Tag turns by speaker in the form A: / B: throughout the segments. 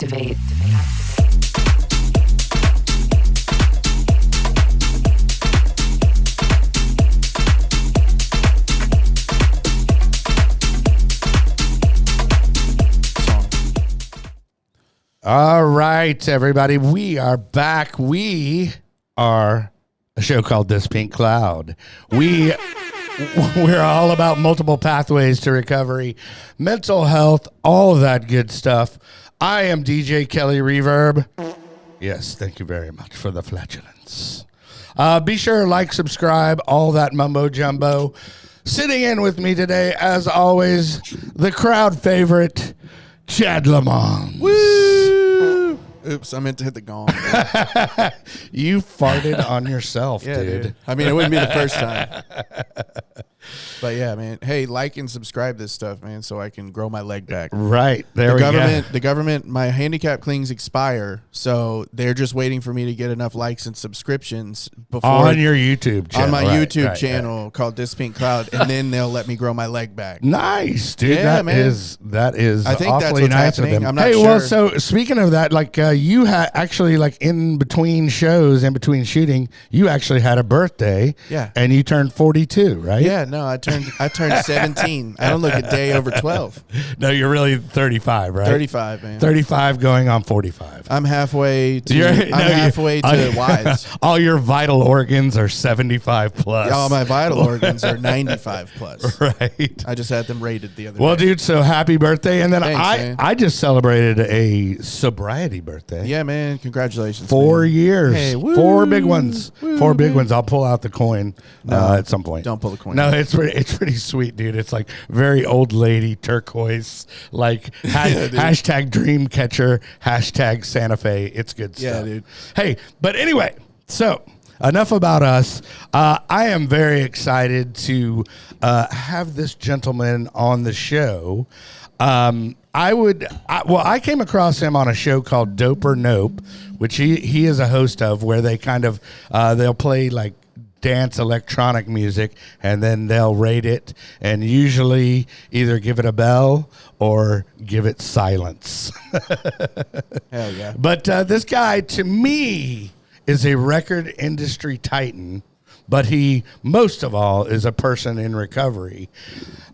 A: Activate.
B: All right, everybody, we are back. We are a show called This Pink Cloud. We're all about multiple pathways to recovery, mental health, all of that good stuff. I am DJ Kelly Reverb. Yes, thank you very much for the flatulence. Be sure to like, subscribe, all that mumbo jumbo. Sitting in with me today, as always, the crowd favorite, Chad Lamont.
C: Woo! Oops, I meant to hit the gong.
B: You farted on yourself,
C: Yeah,
B: dude.
C: I mean, it wouldn't be the first time. But yeah, man. Hey, like and subscribe this stuff, man, so I can grow my leg back.
B: Right. There we go.
C: The government, my handicap cleans expire, so they're just waiting for me to get enough likes and subscriptions before
B: On your YouTube channel.
C: on my
B: Right,
C: YouTube
B: right,
C: channel called This Pink Cloud, and then they'll let me grow my leg back.
B: Nice, dude.
C: Yeah,
B: That is
C: I think that's
B: awfully
C: what's
B: nice of
C: happening.
B: them.
C: I'm not
B: hey,
C: sure.
B: well, so speaking of that, like you had actually, like in between shows, in between shooting, you actually had a birthday.
C: Yeah.
B: And you turned 42, right?
C: Yeah, no, I turned 17. I don't look a day over 12.
B: No, you're really 35, right?
C: 35, man.
B: 35 going on 45.
C: I'm halfway to
B: You're-
C: wise.
B: All your vital organs are 75 plus.
C: All my vital organs are 95 plus.
B: Right.
C: I just had them rated the other
B: Well,
C: day.
B: dude, so happy birthday. And then
C: Thanks, man.
B: I just celebrated a sobriety birthday.
C: Yeah, man. Congratulations.
B: 4
C: man.
B: years.
C: Hey, woo,
B: 4 big ones.
C: woo,
B: 4 big
C: man.
B: ones. I'll pull out the coin at some point.
C: Don't pull the coin.
B: No, it's pretty sweet, dude. It's like very old lady turquoise, like hashtag dream catcher, hashtag Santa Fe. It's good stuff.
C: Yeah, dude.
B: Hey, but anyway, so enough about us. I am very excited to have this gentleman on the show. I came across him on a show called Dope or Nope, which he is a host of, where they kind of they'll play like dance electronic music and then they'll rate it and usually either give it a bell or give it silence.
C: Hell yeah.
B: But this guy, to me, is a record industry titan, but he, most of all, is a person in recovery.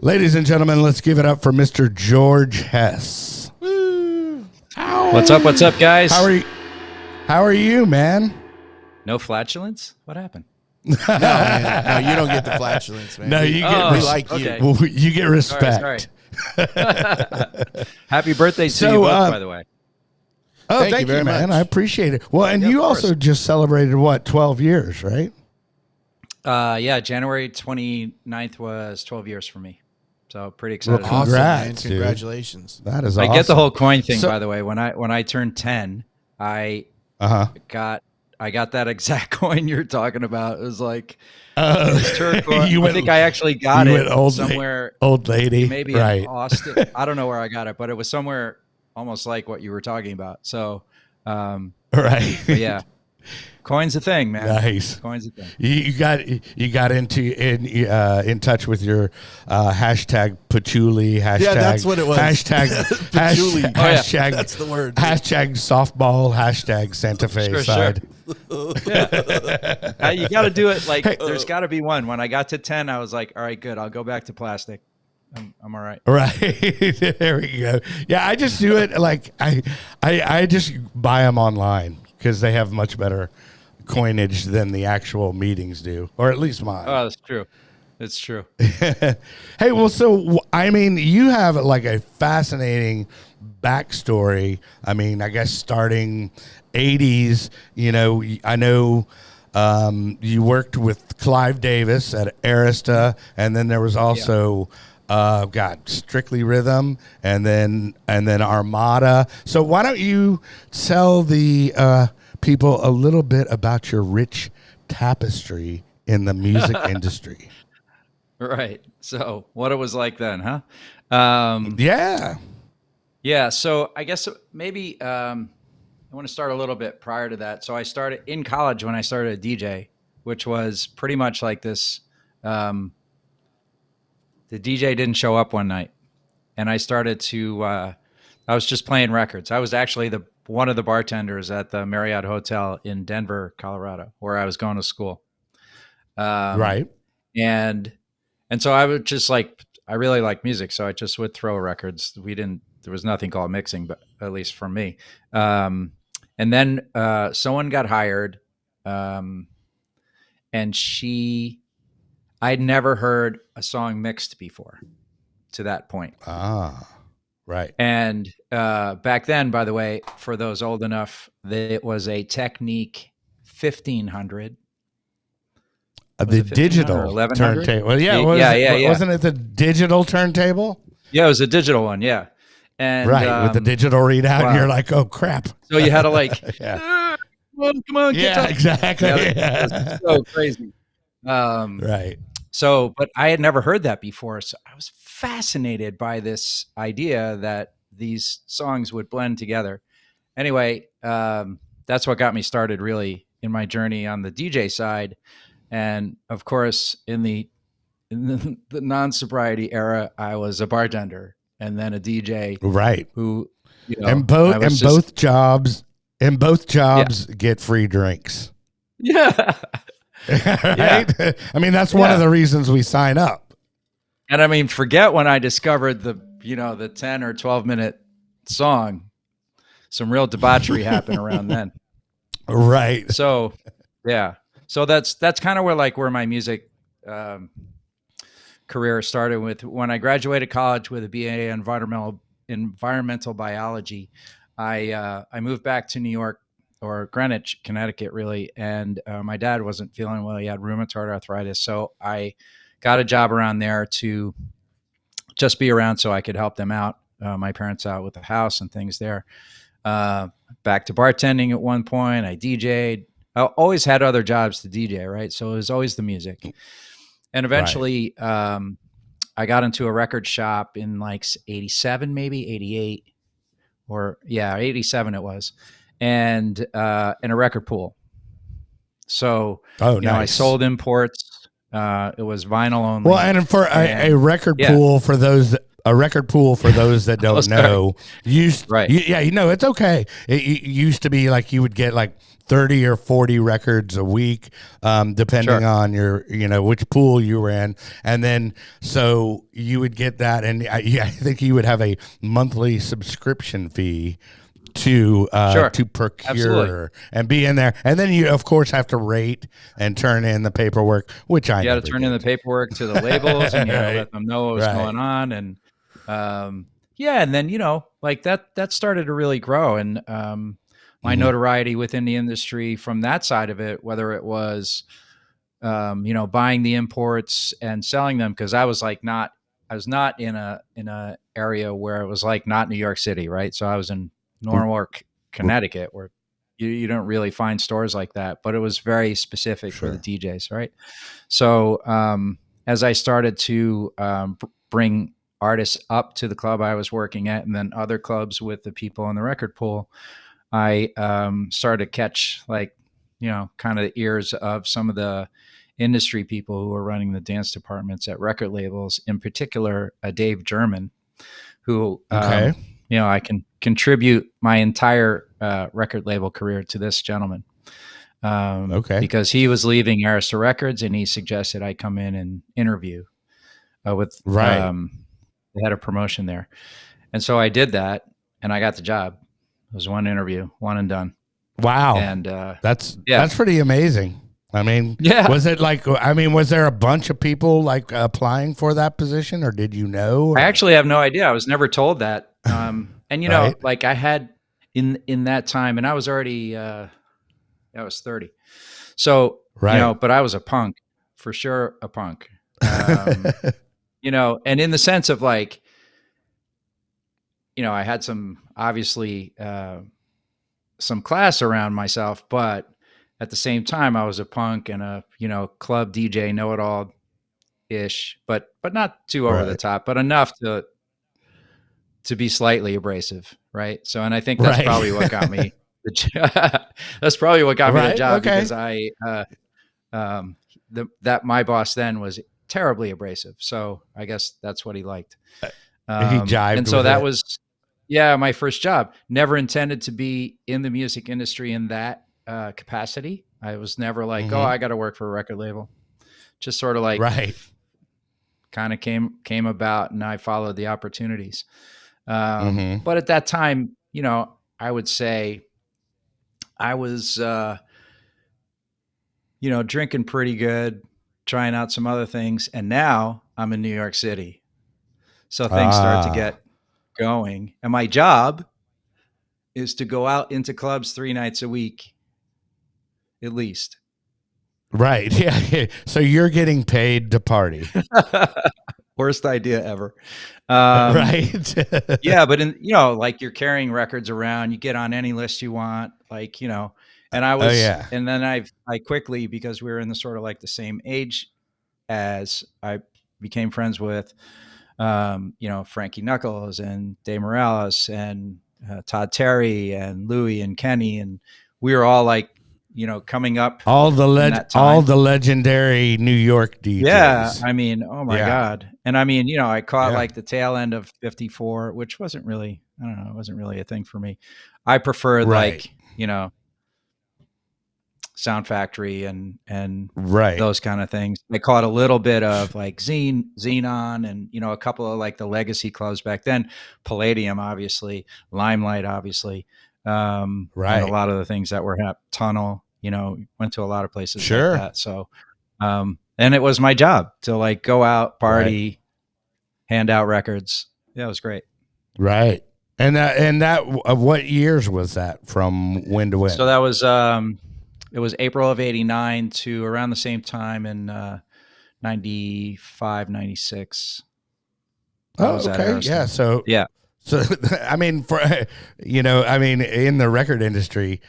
B: Ladies and gentlemen, let's give it up for Mr. George Hess.
C: Woo.
D: What's up, guys?
B: How are you, man?
D: No flatulence? What happened?
C: No, man. No, you don't get the flatulence, man.
B: No, you get
C: we like you.
D: okay.
B: well, you get respect.
D: Sorry. Happy birthday to you both, by the way.
B: Oh,
C: Thank
B: thank
C: you very
B: man.
C: much.
B: I appreciate it. Well, and
D: Yeah,
B: you
D: of course.
B: also just celebrated, 12 years, right?
D: Yeah, January 29th was 12 years for me. So pretty excited.
B: Well,
D: about
C: Awesome, man.
B: Congrats, dude.
C: Congratulations.
B: That is
D: it.
B: awesome.
D: I get the whole coin thing,
B: So-
D: by the way. When I turned 10, I got that exact coin you're talking about. It was like turquoise. I think I actually got it somewhere.
B: Old lady.
D: Maybe
B: right.
D: in Austin. I don't know where I got it, but it was somewhere almost like what you were talking about. So,
B: Right.
D: but yeah, coin's a thing, man.
B: Nice.
D: Coin's a thing.
B: You got in touch with your hashtag patchouli, hashtag
C: Yeah, that's what it was.
B: Hashtag
C: Patchouli.
B: hashtag,
C: Oh,
D: yeah.
B: hashtag
C: That's the word.
B: Hashtag softball, hashtag Santa Fe
D: Sure.
B: side.
D: Yeah. You got to do it like there's got to be one. When I got to 10, I was like, all right, good. I'll go back to plastic. I'm all right.
B: Right. There we go. Yeah, I just do it like I just buy them online because they have much better coinage than the actual meetings do, or at least mine.
D: Oh, that's true. It's true.
B: Hey, well, so I mean, you have like a fascinating backstory. I mean, I guess starting 80s, you know, I know you worked with Clive Davis at Arista, and then there was also Strictly Rhythm, and then Armada. So why don't you tell the people a little bit about your rich tapestry in the music industry?
D: Right. So what it was like then, huh?
B: Yeah.
D: Yeah. So I guess maybe I want to start a little bit prior to that. So I started in college when I started a DJ, which was pretty much like this. The DJ didn't show up one night, and I started to I was just playing records. I was actually one of the bartenders at the Marriott Hotel in Denver, Colorado, where I was going to school.
B: Right.
D: And so I would just I really like music, so I just would throw records. There was nothing called mixing, but at least for me. And then someone got hired, and I'd never heard a song mixed before to that point.
B: Ah, right.
D: And back then, by the way, for those old enough, it was a Technique 1500.
B: The digital turntable. Well, yeah. Wasn't it the digital turntable?
D: Yeah, it was a digital one. Yeah. And
B: right, with the digital readout, wow. You're like, oh crap.
D: So you had to
B: yeah.
D: Come on,
B: yeah, exactly.
D: Yeah. So crazy.
B: Right.
D: So, but I had never heard that before. So I was fascinated by this idea that these songs would blend together. Anyway, that's what got me started really in my journey on the DJ side. And of course, in the non-sobriety era, I was a bartender and then a DJ.
B: Right.
D: Who,
B: and both jobs get free drinks.
D: Yeah.
B: Right. Yeah. I mean, that's one of the reasons we sign up.
D: And I mean, forget when I discovered the 10 or 12 minute song. Some real debauchery happened around then.
B: Right.
D: So, yeah. So that's kind of where my music career started with. When I graduated college with a BA in environmental biology, I moved back to New York, or Greenwich, Connecticut, really. And my dad wasn't feeling well. He had rheumatoid arthritis. So I got a job around there to just be around so I could help them out, my parents out with the house and things there. Back to bartending at one point. I DJ'd. I always had other jobs to DJ, right? So it was always the music. And eventually I got into a record shop in like 87, maybe 88, or 87 it was. And in a record pool. So nice. I sold imports. It was vinyl only.
B: Well, and for a record pool for those that don't know, it's okay. It used to be like you would get like 30 or 40 records a week, depending on your, which pool you were in. And then, so you would get that. And I think you would have a monthly subscription fee to procure Absolutely. And be in there. And then you, of course, have to rate and turn in the paperwork, which I
D: You got to turn in the paperwork to the labels and let them know what was going on. And, and then, that started to really grow. And, my notoriety within the industry from that side of it, whether it was, buying the imports and selling them, because I was not in a area where it was like not New York City, right? So I was in Norwalk, Connecticut, where you don't really find stores like that, but it was very specific for the DJs, right? So as I started to bring artists up to the club I was working at, and then other clubs with the people in the record pool, I started to catch kind of the ears of some of the industry people who were running the dance departments at record labels, in particular, Dave German, who, I can contribute my entire record label career to this gentleman. Because he was leaving Arista Records and he suggested I come in and interview with the head of promotion there. And so I did that and I got the job. It was one interview, one and done.
B: Wow.
D: And
B: that's pretty amazing. I mean, was it was there a bunch of people applying for that position, or did you know?
D: I actually have no idea. I was never told that. And I had in that time, and I was already, I was 30. So, but I was a punk, for sure, a punk. And in the sense of I had obviously some class around myself, but at the same time, I was a punk and a, club DJ, know-it-all ish, but not too over the top, but enough to be slightly abrasive. Right. So, and I think that's probably what got me the job because that my boss then was terribly abrasive. So I guess that's what he liked.
B: He jived.
D: And so that was, Yeah, my first job. Never intended to be in the music industry in that capacity. I was never like, oh, I got to work for a record label. Just sort of like
B: Right.
D: kind of came about, and I followed the opportunities. But at that time, I would say I was, drinking pretty good, trying out some other things, and now I'm in New York City, so things start to get going, and my job is to go out into clubs 3 nights a week, at least.
B: Right. Yeah. So you're getting paid to party.
D: Worst idea ever.
B: Right.
D: Yeah, but like you're carrying records around, you get on any list you want, and I was,
B: yeah.
D: and then I quickly, because we were in the sort of like the same age as, I became friends with, Frankie Knuckles and Dave Morales and Todd Terry and Louie and Kenny. And we were all like, coming up
B: all the legendary New York DJs.
D: Yeah. I mean, oh my God. And I mean, I caught like the tail end of 54, which wasn't really, I don't know, it wasn't really a thing for me. I preferred like, Sound Factory and those kind of things. I caught a little bit of like Xenon and, a couple of like the legacy clubs back then, Palladium, obviously, Limelight, obviously. And a lot of the things that were Tunnel, went to a lot of places like that. So, and it was my job to like go out, party, hand out records. Yeah, it was great.
B: Right. And that what years was that, from when to when?
D: So that was, it was April of 89 to around the same time in 95, 96.
B: Oh, okay. Yeah. So, I mean, in the record industry,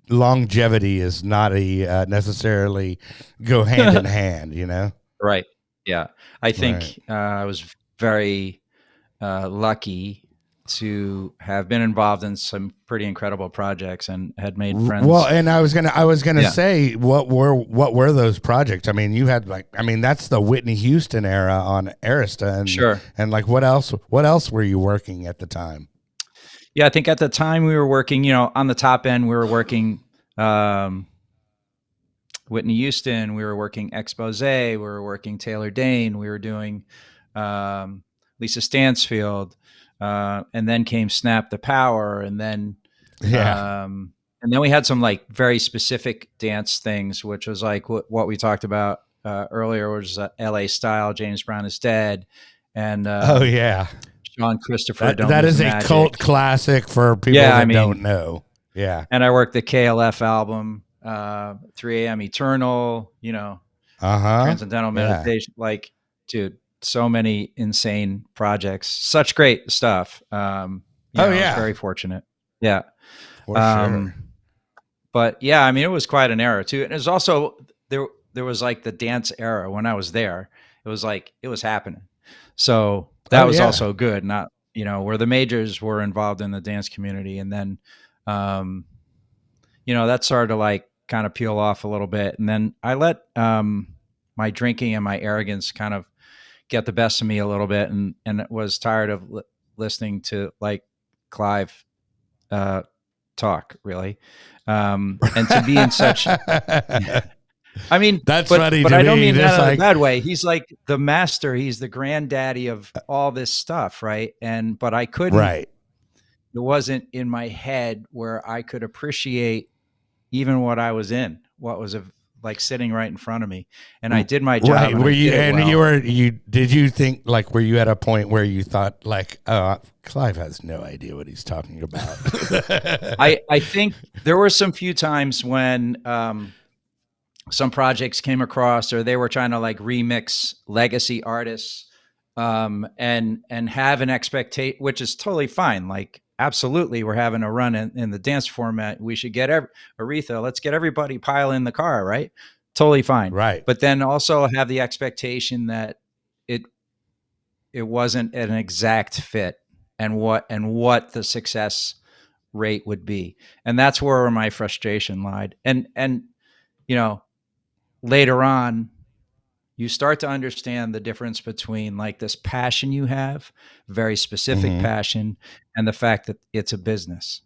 B: longevity is not necessarily go hand in hand,
D: Right. Yeah. I think I was very lucky to have been involved in some pretty incredible projects and had made friends.
B: Well, and I was gonna say, what were those projects? I mean, you had that's the Whitney Houston era on Arista, and and like what else were you working at the time?
D: Yeah, I think at the time we were working, on the top end, we were working Whitney Houston, we were working Expose, we were working Taylor Dane, we were doing Lisa Stansfield, and then came Snap the Power, and then and then we had some like very specific dance things, which was like what we talked about earlier, which was LA Style, James Brown is Dead, and Sean Christopher.
B: That is a cult classic for people that don't know. Yeah,
D: and I worked the KLF album, 3 a.m. Eternal, Transcendental Meditation, like, dude. So many insane projects, such great stuff. I was very fortunate. Yeah.
B: For sure.
D: But yeah, I mean, it was quite an era too. And it was also, there was like the dance era when I was there. It was like, it was happening. So that was also good. Not, where the majors were involved in the dance community. And then, that started to like kind of peel off a little bit. And then I let my drinking and my arrogance kind of get the best of me a little bit, and was tired of listening to like Clive talk, really, and to be in such. I mean,
B: that's funny,
D: but
B: to
D: I don't
B: me.
D: mean that in a bad way. He's like the master. He's the granddaddy of all this stuff, right? But I couldn't.
B: Right.
D: It wasn't in my head where I could appreciate even what I was in, what was like sitting right in front of me, and I did my job.
B: Right?
D: Were
B: you? And did you think, like, were you at a point where you thought like, oh, Clive has no idea what he's talking about?
D: I think there were some few times when some projects came across, or they were trying to like remix legacy artists, and have an expectation, which is totally fine. Like, absolutely, we're having a run in the dance format. We should get Aretha. Let's get everybody pile in the car, right? Totally fine.
B: Right.
D: But then also have the expectation that it wasn't an exact fit, and what the success rate would be. And that's where my frustration lied. And later on, you start to understand the difference between like this passion you have, very specific passion, and the fact that it's a business,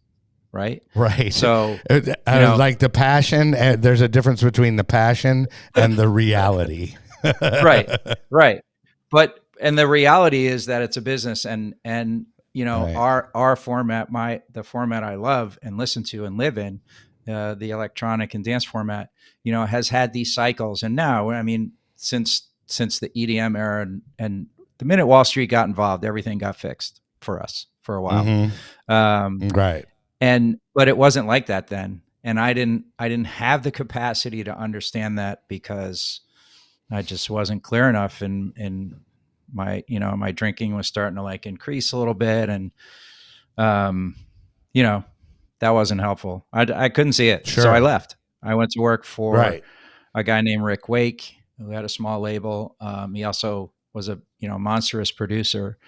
D: right?
B: Right.
D: So,
B: like the passion, there's a difference between the passion and the reality.
D: right. And the reality is that it's a business, and
B: Right.
D: our format, the format I love and listen to and live in, the electronic and dance format, has had these cycles. And now, I mean, since the EDM era, and the minute Wall Street got involved, everything got fixed for us for a while.
B: Right.
D: But it wasn't like that then. And I didn't have the capacity to understand that, because I just wasn't clear enough, and my my drinking was starting to like increase a little bit, and that wasn't helpful. I couldn't see it.
B: Sure.
D: So I left. I went to work for
B: Right.
D: a guy named Rick Wake, who had a small label. He also was a monstrous producer,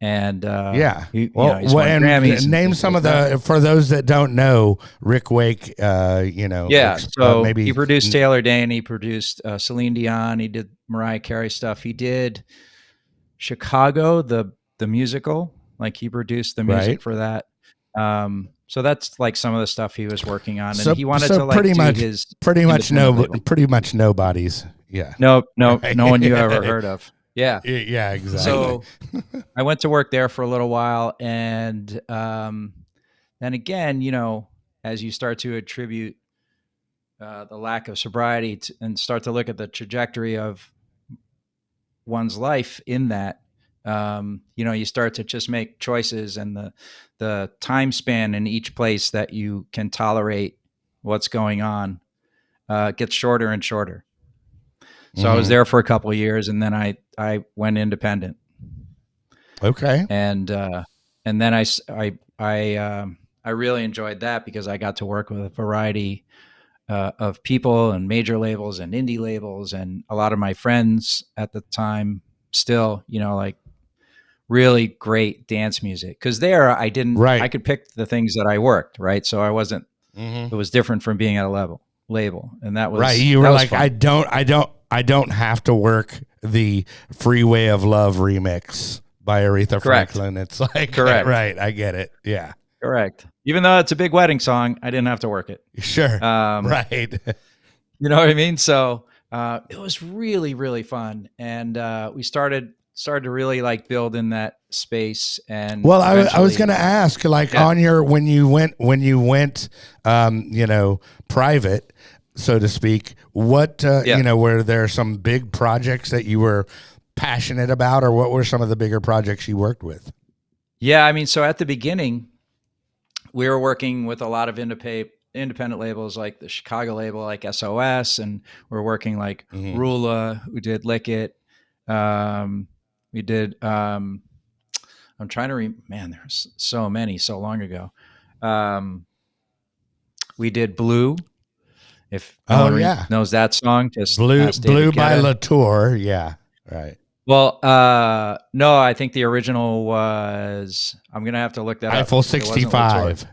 D: and
B: Yeah.
D: he's won Grammys and
B: name
D: things
B: some
D: like
B: of
D: that.
B: the, for those that don't know, Rick Wake.
D: So
B: maybe
D: he produced Taylor Dane. He produced Celine Dion. He did Mariah Carey stuff. He did Chicago, the musical. Like, he produced the music
B: Right.
D: for that. So that's like some of the stuff he was working on, and
B: So-
D: he wanted
B: so
D: to like
B: pretty
D: do
B: much-
D: his
B: pretty much
D: independent label.
B: nobodies. Yeah.
D: No
B: Right.
D: one you ever heard of. Yeah.
B: Yeah. Exactly.
D: So I went to work there for a little while, and then again, as you start to attribute the lack of sobriety and start to look at the trajectory of one's life in that, you start to just make choices, and the time span in each place that you can tolerate what's going on gets shorter and shorter. So I was there for a couple of years, and then I went independent.
B: Okay.
D: And then I really enjoyed that, because I got to work with a variety of people and major labels and indie labels, and a lot of my friends at the time still, like really great dance music. Because there I could pick the things that I worked, right? So I wasn't. It was different from being at a label, and that was
B: right. You were like,
D: fun.
B: I don't have to work the Freeway of Love remix by Aretha Franklin. It's like,
D: correct.
B: Right. I get it. Yeah.
D: Correct. Even though it's a big wedding song, I didn't have to work it.
B: Sure. Right.
D: You know what I mean? So it was really, really fun, and we started to really like build in that space. And
B: well, I was going to ask, like, on your when you went, private, so to speak. What were there some big projects that you were passionate about, or what were some of the bigger projects you worked with?
D: Yeah, I mean, so at the beginning, we were working with a lot of independent labels, like the Chicago label, like SOS, and we're working like Rula, who did Lick It. We did. I'm trying to man, there's so many, so long ago. We did Blue. If no one knows that song, just
B: Blue by Latour. Yeah, right.
D: Well, no, I think the original was. I'm gonna have to look that
B: Eiffel
D: up.
B: 65.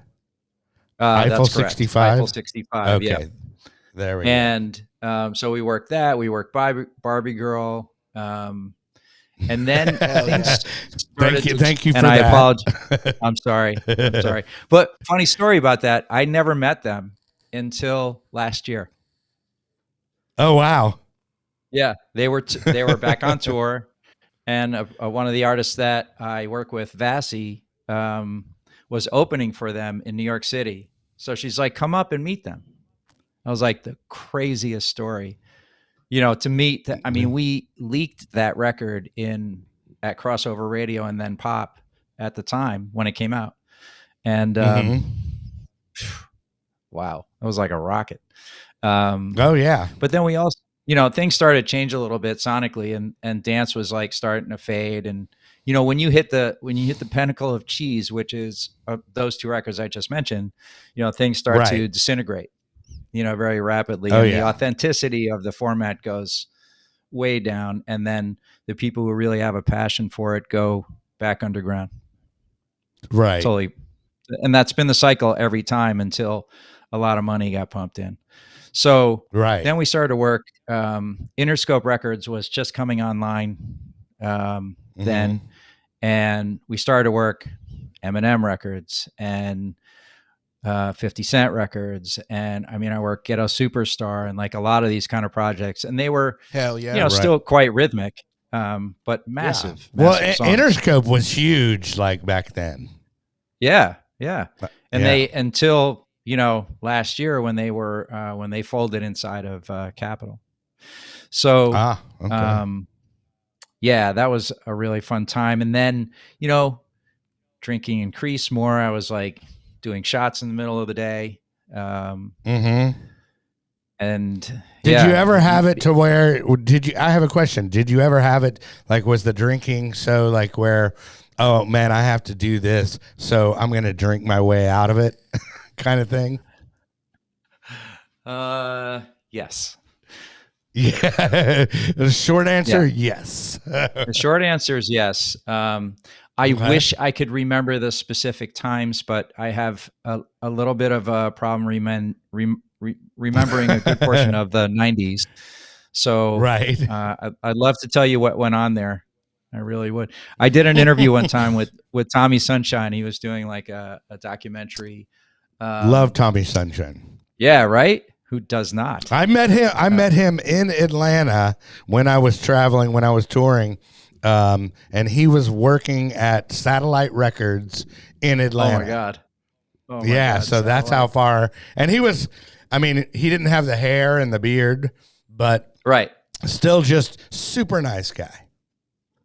D: Eiffel
B: 65.
D: Eiffel 65.
B: Okay,
D: Yeah.
B: There we go.
D: And so we worked that. We worked Barbie Girl. And then things
B: thank you for
D: and
B: that.
D: I apologize. I'm sorry. But funny story about that. I never met them until last year.
B: Oh, wow.
D: Yeah, they were back on tour, and one of the artists that I work with, Vassie, was opening for them in New York City. So she's like, "Come up and meet them." I was like, the craziest story, to meet. I mean, we leaked that record at Crossover Radio and then Pop at the time when it came out, and wow, it was like a rocket.
B: Oh yeah.
D: But then we also, things started to change a little bit sonically, and dance was like starting to fade. And, when you hit the pinnacle of cheese, which is those two records I just mentioned, things start to disintegrate, very rapidly.
B: Oh,
D: and the authenticity of the format goes way down. And then the people who really have a passion for it go back underground.
B: Right.
D: Totally. And that's been the cycle every time until a lot of money got pumped in. So
B: Right.
D: then we started to work. Interscope Records was just coming online then, and we started to work Eminem Records and 50 Cent Records, and I mean, I worked Ghetto Superstar and like a lot of these kind of projects, and they were,
C: Hell yeah.
D: still quite rhythmic, but massive.
B: Well,
D: massive songs.
B: Interscope was huge like back then.
D: Yeah, yeah, and
B: Yeah.
D: they until last year when they were when they folded inside of Capitol. So,
B: okay.
D: Yeah, that was a really fun time, and then drinking increased more. I was like doing shots in the middle of the day. And
B: did you ever have it to where I have a question. Did you ever have it like, was the drinking so like where, oh man, I have to do this, so I'm going to drink my way out of it kind of thing?
D: Yes.
B: Yeah. The short answer, yes.
D: The short answer is yes. I wish I could remember the specific times, but I have a little bit of a problem remembering a good portion of the 90s. So
B: right.
D: I'd love to tell you what went on there. I really would. I did an interview one time with Tommy Sunshine. He was doing like a documentary.
B: Love Tommy Sunshine.
D: Yeah, right? Who does not?
B: I met him in Atlanta when I was traveling, when I was touring. And he was working at Satellite Records in Atlanta.
D: Oh my God.
B: God, so that's how far. And he was, I mean, he didn't have the hair and the beard, but
D: right,
B: still just super nice guy.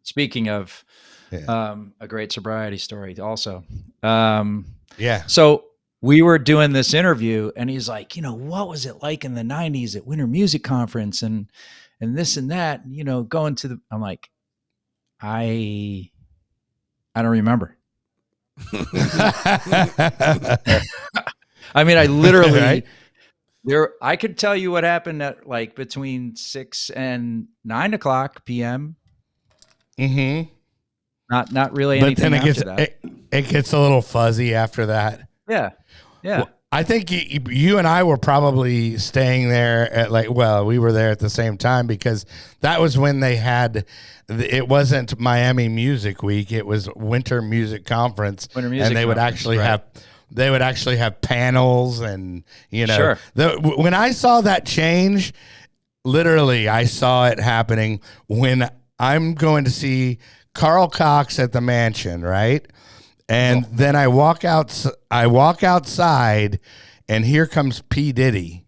D: Speaking of a great sobriety story also.
B: Yeah.
D: So we were doing this interview and he's like, what was it like in the 90s at Winter Music Conference and this and that, going to I'm like, I don't remember. I mean, I literally I could tell you what happened at like between 6 and 9 o'clock PM. Not really anything after that.
B: It gets a little fuzzy after that.
D: Yeah.
B: Well, I think you and I were probably staying there at we were there at the same time because that was when they had, it wasn't Miami Music Week, it was Winter Music Conference. And they would actually have panels and,
D: Sure.
B: When I saw that change, literally I saw it happening when I'm going to see Carl Cox at the Mansion, right? And then I walk outside, and here comes P. Diddy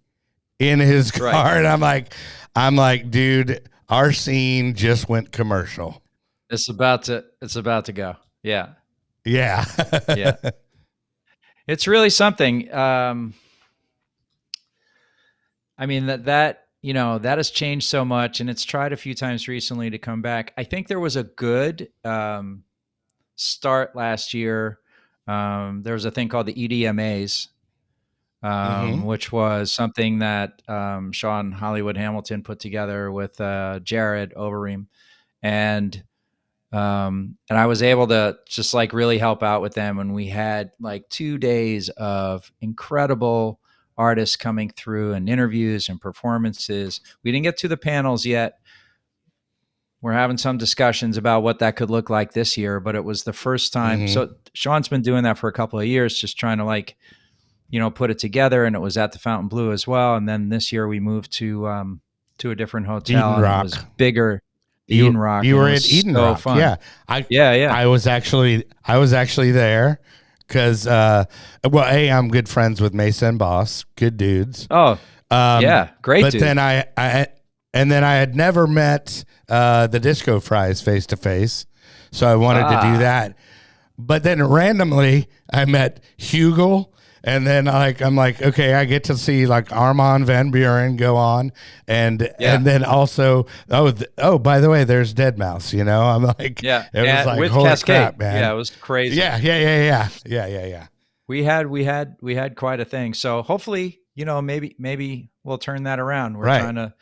B: in his car, right. And I'm like, dude, our scene just went commercial.
D: It's about to go. Yeah.
B: Yeah.
D: Yeah. It's really something. I mean that has changed so much, and it's tried a few times recently to come back. I think there was a good start last year. There was a thing called the EDMAs, which was something that Sean Hollywood Hamilton put together with Jared Overeem, and I was able to just like really help out with them, and we had like 2 days of incredible artists coming through and interviews and performances. We didn't get to the panels yet. We're having some discussions about what that could look like this year, but it was the first time. So Sean's been doing that for a couple of years, just trying to put it together. And it was at the Fountain Blue as well. And then this year we moved to a different hotel.
B: Eden Rock.
D: It was bigger. Eden Rock.
B: You were at Eden Rock. Fun. Yeah. I was actually there because, I'm good friends with Mesa and Boss, good dudes.
D: Oh, great.
B: But then I had never met the Disco Fries face to face, so I wanted to do that. But then randomly I met Hugel, and then I'm like, okay, I get to see like Armand Van Buren go on, and then also by the way, there's Deadmau5. I'm like, it was like,
D: with
B: holy
D: Cascade.
B: crap, man.
D: Yeah, it was crazy.
B: Yeah.
D: We had quite a thing. So hopefully, maybe we'll turn that around. We're trying to,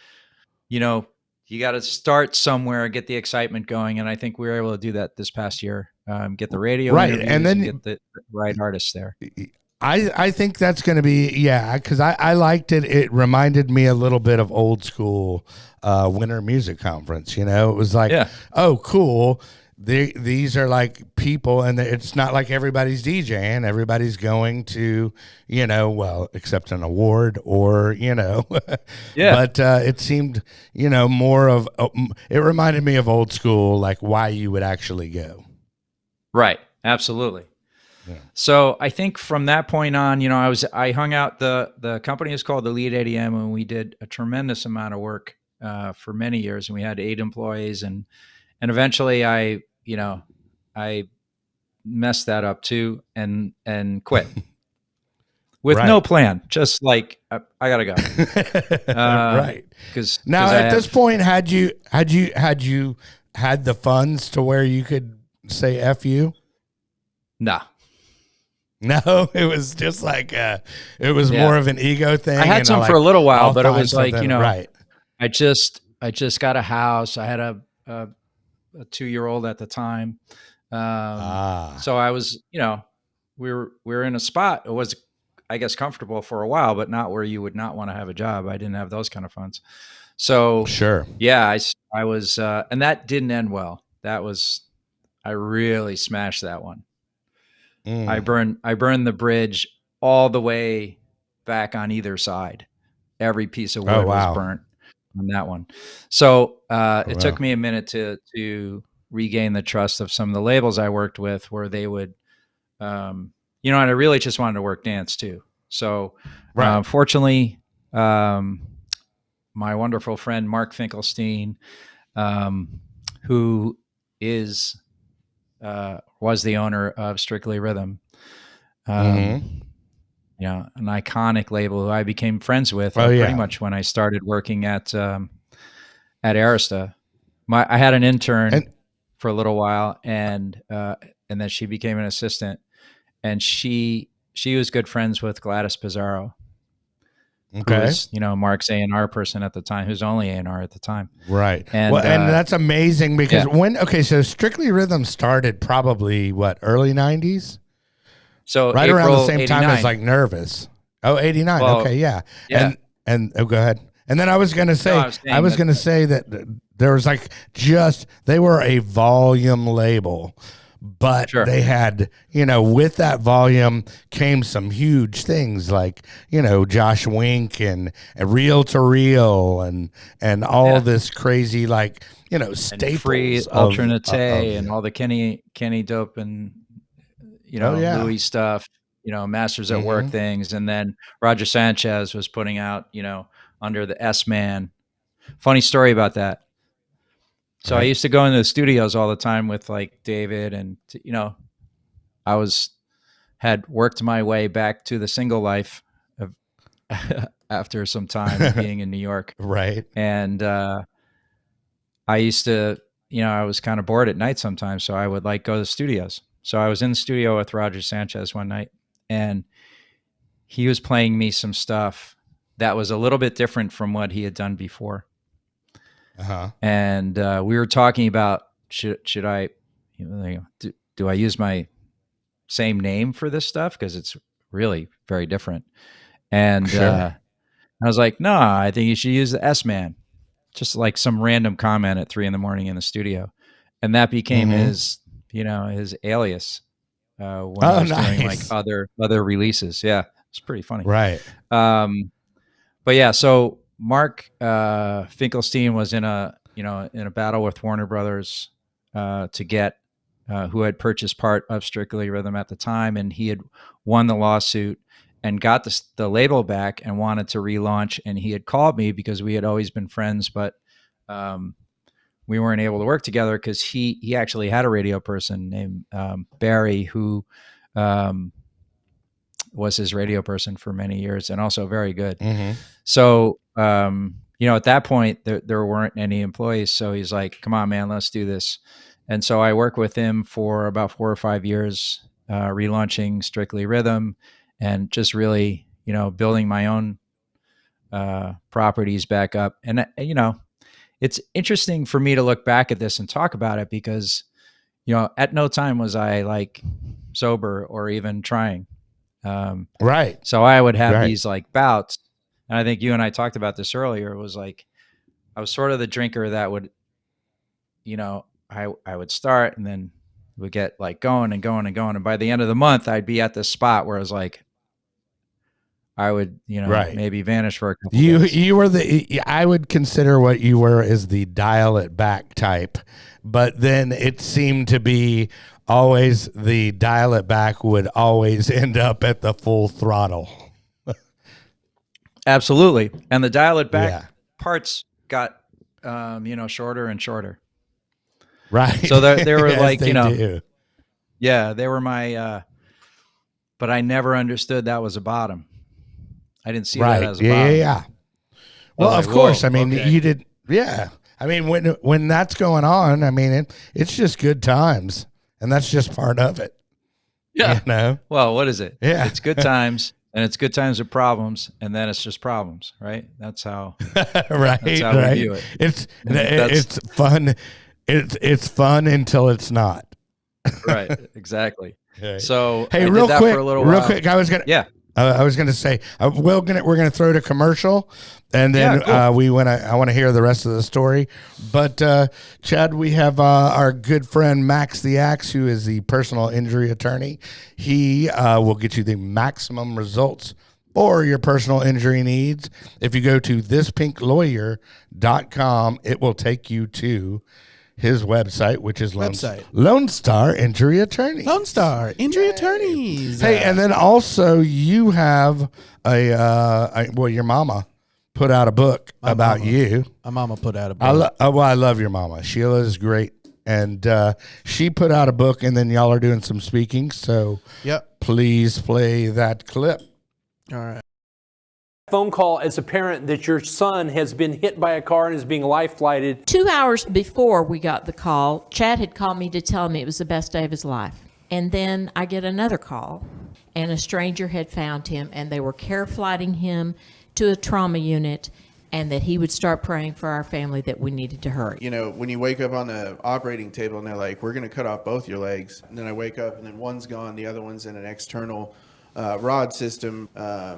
D: you got to start somewhere, get the excitement going. And I think we were able to do that this past year. Get the radio interviews and then get the right artists there.
B: I think that's going to be, yeah, because I liked it. It reminded me a little bit of old school winter music conference. You know, it was like,
D: Yeah.
B: oh, cool. These are like people, and it's not like everybody's DJing. Everybody's going to, you know, well, accept an award or, you know,
D: Yeah.
B: but it seemed, you know, more of, it reminded me of old school, like why you would actually go.
D: Right. Absolutely.
B: Yeah.
D: So I think from that point on, you know, I hung out, the company is called Elite ADM, and we did a tremendous amount of work for many years, and we had 8 employees, and eventually I messed that up too and quit with
B: Right.
D: no plan, just like I gotta go.
B: Right.
D: Because
B: Now at this point, had you had the funds to where you could say F you?
D: nah.
B: No, it was just like it was more of an ego thing.
D: I had some for a little while, but it was like, you know,
B: right.
D: I just got a house. I had a 2-year-old at the time. So I was, you know, we were in a spot. It was, I guess, comfortable for a while, but not where you would not want to have a job. I didn't have those kind of funds. So
B: Sure.
D: yeah, I was, and that didn't end well. I really smashed that one. I burned the bridge all the way back on either side. Every piece of wood was burnt on that one. So it took me a minute to regain the trust of some of the labels I worked with, where they would, you know, and I really just wanted to work dance too. So fortunately, my wonderful friend Mark Finkelstein, who was the owner of Strictly Rhythm, you know, an iconic label who I became friends with pretty much when I started working at Arista. I had an intern for a little while, and then she became an assistant, and she was good friends with Gladys Pizarro, who was, you know, Mark's A&R person at the time, who's only A&R at the time.
B: Right.
D: And,
B: well, and that's amazing because so Strictly Rhythm started probably early 90s?
D: So
B: right
D: April
B: around the same
D: 89.
B: time as like Nervous. Oh, 89.
D: Well,
B: okay, yeah.
D: Yeah.
B: And go ahead. And then I was going to say,
D: I was
B: going to say that there was like they were a volume label, but they had, you know, with that volume came some huge things like, you know, Josh Wink and Reel to Reel and all this crazy, like, you know, staples.
D: And Free Alternate and all the Kenny Dope and, you know, Louis stuff, you know, Masters at Work things. And then Roger Sanchez was putting out, you know, under the S-Man. Funny story about that. So I used to go into the studios all the time with like David, and, you know, I had worked my way back to the single life of after some time being in New York.
B: Right.
D: And I used to, you know, I was kind of bored at night sometimes, so I would like go to the studios. So I was in the studio with Roger Sanchez one night, and he was playing me some stuff that was a little bit different from what he had done before. And we were talking about, should I, you know, do I use my same name for this stuff? Because it's really very different. And I was like, no, I think you should use the S-Man. Just like some random comment at 3 a.m. in the studio. And that became his, you know, his alias when I was doing like other releases. Yeah, it's pretty funny.
B: Right.
D: But yeah, so Mark Finkelstein was in a battle with Warner Brothers to get who had purchased part of Strictly Rhythm at the time, and he had won the lawsuit and got the label back and wanted to relaunch. And he had called me because we had always been friends, but we weren't able to work together because he actually had a radio person named Barry, who was his radio person for many years and also very good. So, you know, at that point there weren't any employees. So he's like, come on, man, let's do this. And so I worked with him for about 4 or 5 years, relaunching Strictly Rhythm and just really, you know, building my own properties back up. And, you know, it's interesting for me to look back at this and talk about it because, you know, at no time was I like sober or even trying.
B: Right.
D: So I would have these like bouts. And I think you and I talked about this earlier. It was like, I was sort of the drinker that would, I would start and then would get like going and going and going. And by the end of the month, I'd be at this spot where it was like, I would, maybe vanish for a couple days.
B: You were I would consider what you were as the dial it back type, but then it seemed to be always the dial it back would always end up at the full throttle.
D: Absolutely. And the dial it back parts got, shorter and shorter.
B: Right.
D: So they were
B: yes,
D: like,
B: they do.
D: Yeah, they were my, but I never understood that was a bottom. I didn't see that as a bottom.
B: Yeah. Well, of course. I mean, you did. Yeah. I mean, when that's going on, I mean, it's just good times, and that's just part of it.
D: Yeah. Well, what is it?
B: Yeah.
D: It's good times, and it's good times with problems, and then it's just problems, right? That's how.
B: right.
D: That's how we view it.
B: It's fun. It's fun until it's not.
D: Right. Exactly.
B: Okay.
D: So
B: hey,
D: I
B: real
D: did that
B: quick,
D: for a little while.
B: real quick. I was gonna say we're gonna throw to commercial, and then I want to hear the rest of the story. But Chad, we have our good friend Max the Axe, who is the personal injury attorney. He will get you the maximum results for your personal injury needs. If you go to thispinklawyer.com, it will take you to his website, which is Lone Star Injury Attorney.
C: Lone Star Injury Attorneys.
B: Hey, and then also you have your mama put out a book about you.
C: My mama put out a book.
B: I love your mama. Sheila is great. And she put out a book, and then y'all are doing some speaking. So please play that clip.
C: All right.
A: Phone call as a parent that your son has been hit by a car and is being life flighted.
E: 2 hours before we got the call, Chad had called me to tell me it was the best day of his life. And then I get another call, and a stranger had found him, and they were care flighting him to a trauma unit, and that he would start praying for our family that we needed to hurry.
C: When you wake up on the operating table and they're like, we're going to cut off both your legs. And then I wake up and then one's gone, the other one's in an external rod system.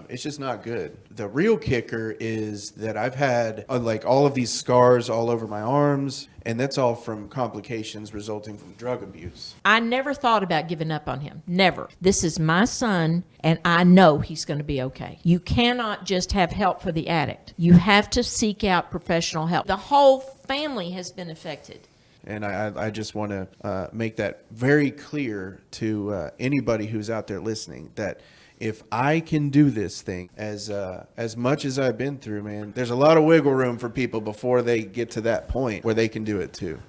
C: It's just not good. The real kicker is that I've had like all of these scars all over my arms, and that's all from complications resulting from drug abuse.
E: I never thought about giving up on him. Never. This is my son, and I know he's going to be okay. You cannot just have help for the addict. You have to seek out professional help. The whole family has been affected.
C: And I just want to make that very clear to anybody who's out there listening, that if I can do this thing as much as I've been through, man, there's a lot of wiggle room for people before they get to that point where they can do it too.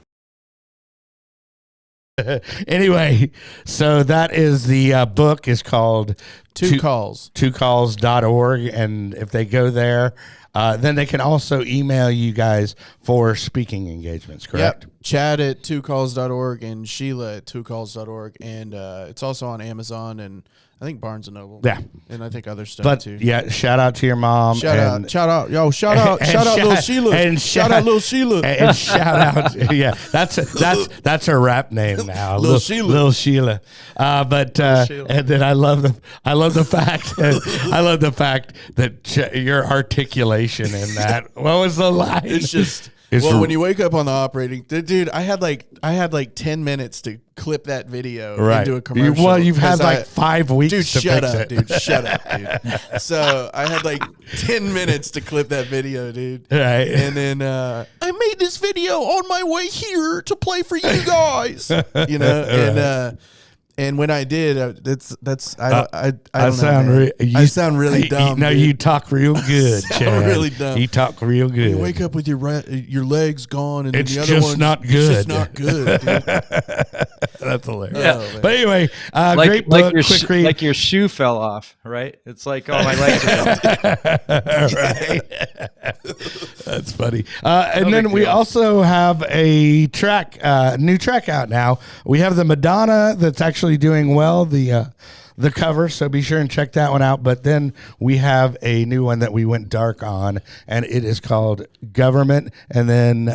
B: Anyway, so that is the book is called
C: Two Calls.
B: twocalls.org. And if they go there, then they can also email you guys for speaking engagements, correct?
C: Yep. Chad at twocalls.org and Sheila at twocalls.org. And it's also on Amazon and I think Barnes & Noble.
B: Yeah.
C: And I think other stuff
B: But
C: too.
B: yeah, shout out to your mom.
C: Shout out little Sheila.
B: And
C: shout out little Sheila.
B: And shout out, yeah, that's her rap name now,
C: Little Sheila.
B: Little Sheila. But and then I love the fact that your articulation in that. What was the line?
C: It's just when you wake up on the operating, dude, I had like 10 minutes to clip that video into a commercial.
B: Well, you've had like 5 weeks to fix it.
C: Dude, shut up, dude. So I had like 10 minutes to clip that video, dude.
B: Right.
C: And then I made this video on my way here to play for you guys. And when I did, I sound really dumb.
B: No, you talk real good, Chad.
C: Really dumb.
B: You talk real good.
C: You wake up with your legs gone, and
B: it's
C: then the other one's
B: not good.
C: It's just not good, dude.
B: That's hilarious.
D: Yeah.
B: But anyway, great book. Quick read.
D: Like your shoe fell off, right? It's like, oh, my legs are gone.
B: Right. That's funny. And then we also have a new track out now. We have the Madonna that's actually doing well, the cover, so be sure and check that one out. But then we have a new one that we went dark on, and it is called Government, and then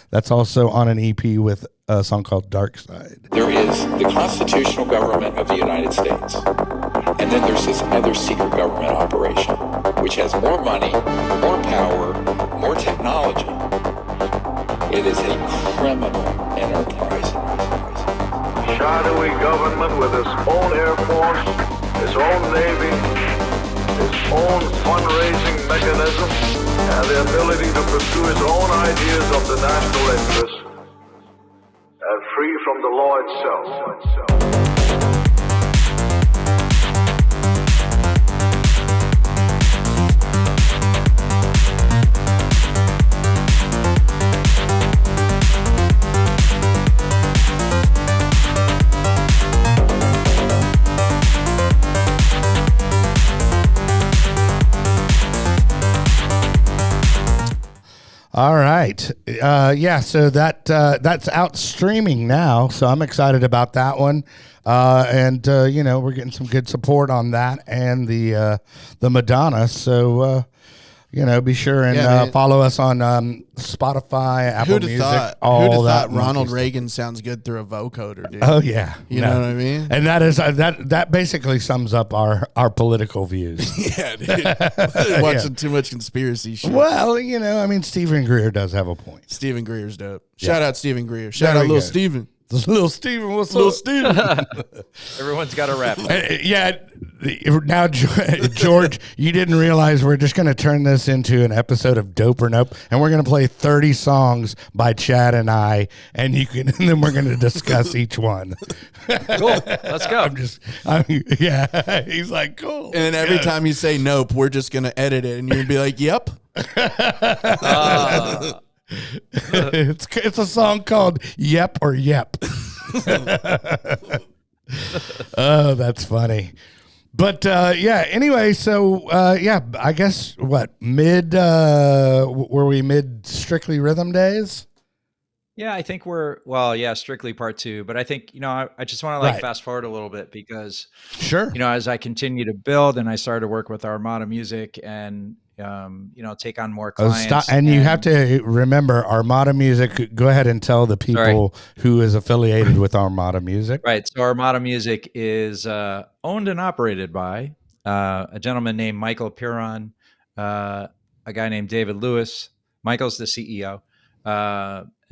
B: that's also on an EP with a song called Dark Side.
F: There is the constitutional government of the United States, And then there's this other secret government operation, which has more money, more power, more technology. It is a criminal enterprise.
G: Shadowy government with its own Air Force, its own Navy, its own fundraising mechanism, and the ability to pursue its own ideas of the national interest, and free from the law itself.
B: All right. Yeah, so that's out streaming now, so I'm excited about that one. And we're getting some good support on that and the Madonna. So be sure and follow us on Spotify, Apple
C: Who'd have
B: Music,
C: thought?
B: all
C: Who'd have
B: that.
C: thought Ronald
B: monkey
C: Reagan sounds good through a vocoder, dude?
B: stuff. Oh yeah,
C: You know what I mean?
B: And that is that basically sums up our political views.
C: Yeah, dude. Watching too much conspiracy shit.
B: Well, Stephen Greer does have a point.
C: Stephen Greer's dope. Shout out Stephen Greer. Shout
B: There
C: out
B: we
C: little
B: go.
C: Stephen.
B: Little Steven, what's
C: Little
B: up?
C: Stephen.
D: Everyone's got a rap.
B: Yeah. Now, George, you didn't realize we're just going to turn this into an episode of Dope or Nope, and we're going to play 30 songs by Chad and I, and then we're going to discuss each one.
D: Cool. Let's go.
B: Yeah. He's like, cool.
C: And then every time you say nope, we're just going to edit it, and you're going to be like, yep.
B: It's a song called Yep or Yep. Oh, that's funny. But anyway, so I guess were we mid Strictly Rhythm days?
D: Yeah, I think Strictly Part 2. But I think, I just want to fast forward a little bit because,
B: Sure.
D: as I continue to build and I started to work with Armada Music and, take on more clients.
B: And you have to remember Armada Music. Go ahead and tell the people who is affiliated with Armada Music.
D: Right. So Armada Music is owned and operated by a gentleman named Michael Piron, a guy named David Lewis. Michael's the CEO.